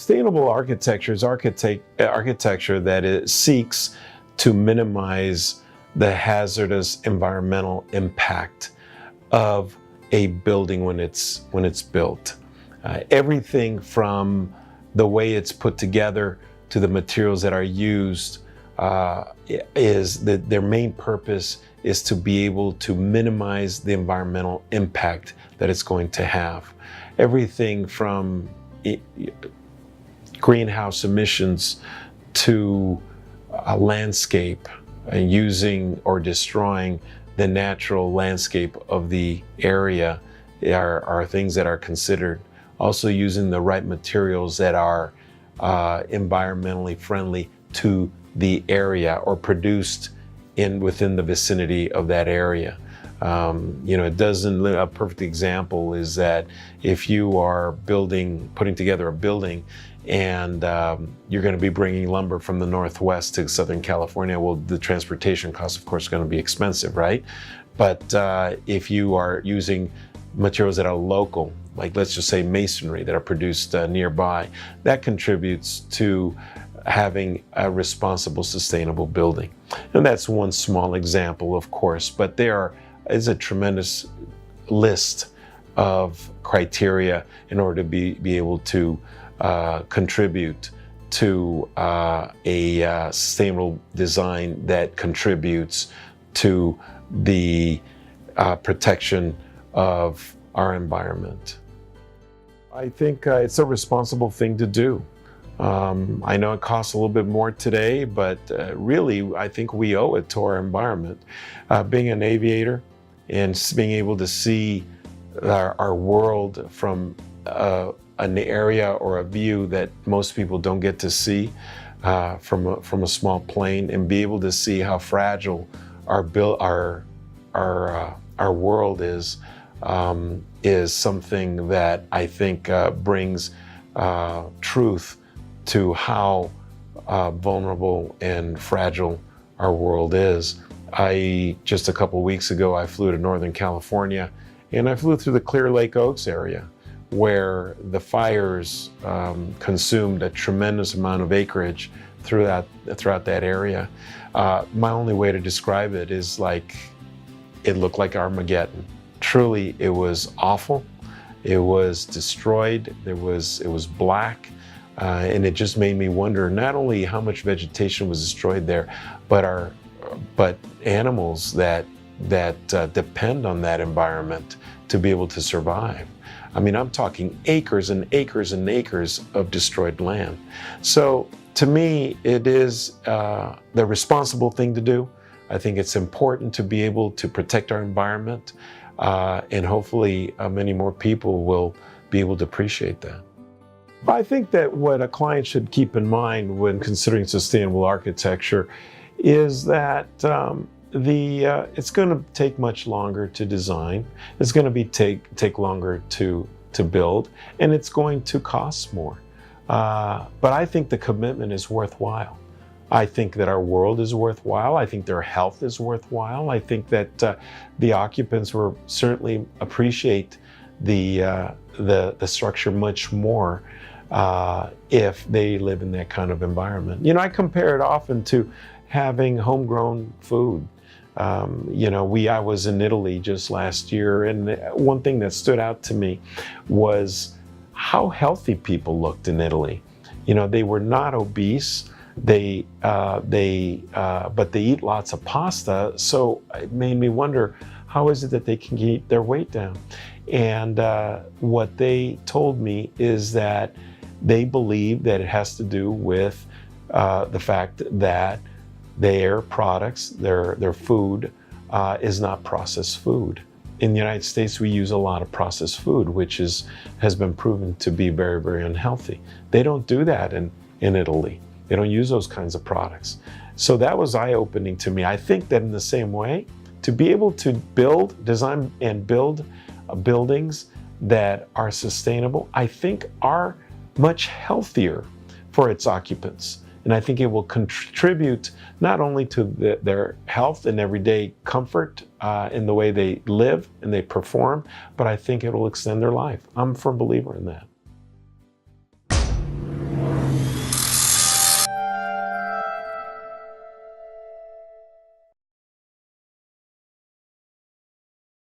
Sustainable architecture is architecture that seeks to minimize the hazardous environmental impact of a building when it's built. Everything from the way it's put together to the materials that are used is that their main purpose is to be able to minimize the environmental impact that it's going to have. Everything from greenhouse emissions to a landscape and using or destroying the natural landscape of the area are things that are considered. Also using the right materials that are environmentally friendly to the area or produced within the vicinity of that area. A perfect example is that if you are putting together a building and you're going to be bringing lumber from the Northwest to Southern California, well, the transportation costs, of course, are going to be expensive, right? But if you are using materials that are local, like let's just say masonry that are produced nearby, that contributes to having a responsible, sustainable building. And that's one small example, of course, but there is a tremendous list of criteria in order to be able to contribute to a sustainable design that contributes to the protection of our environment. I think it's a responsible thing to do. I know it costs a little bit more today, but really I think we owe it to our environment. Being an aviator and being able to see our world from an area or a view that most people don't get to see from a small plane, and be able to see how fragile our world is something that I think brings truth to how vulnerable and fragile our world is. Just a couple weeks ago, I flew to Northern California, and I flew through the Clear Lake Oaks area, where the fires consumed a tremendous amount of acreage throughout that area. My only way to describe it is like it looked like Armageddon. Truly, it was awful. It was destroyed. It was black. And it just made me wonder not only how much vegetation was destroyed there, but animals that depend on that environment to be able to survive. I mean, I'm talking acres and acres and acres of destroyed land. So to me, it is the responsible thing to do. I think it's important to be able to protect our environment, and hopefully many more people will be able to appreciate that. I think that what a client should keep in mind when considering sustainable architecture is that it's going to take much longer to design. It's going to take longer to build, and it's going to cost more. But I think the commitment is worthwhile. I think that our world is worthwhile. I think their health is worthwhile. I think that the occupants will certainly appreciate the structure much more if they live in that kind of environment. You know, I compare it often to having homegrown food. I was in Italy just last year, and one thing that stood out to me was how healthy people looked in Italy. You know, they were not obese. But they eat lots of pasta. So it made me wonder, how is it that they can keep their weight down? And what they told me is that they believe that it has to do with the fact that their products, their food, is not processed food. In the United States, we use a lot of processed food, which has been proven to be very, very unhealthy. They don't do that in Italy. They don't use those kinds of products. So that was eye-opening to me. I think that in the same way, to be able to design and build buildings that are sustainable, I think are much healthier for its occupants. And I think it will contribute not only to their health and everyday comfort in the way they live and they perform, but I think it will extend their life. I'm a firm believer in that.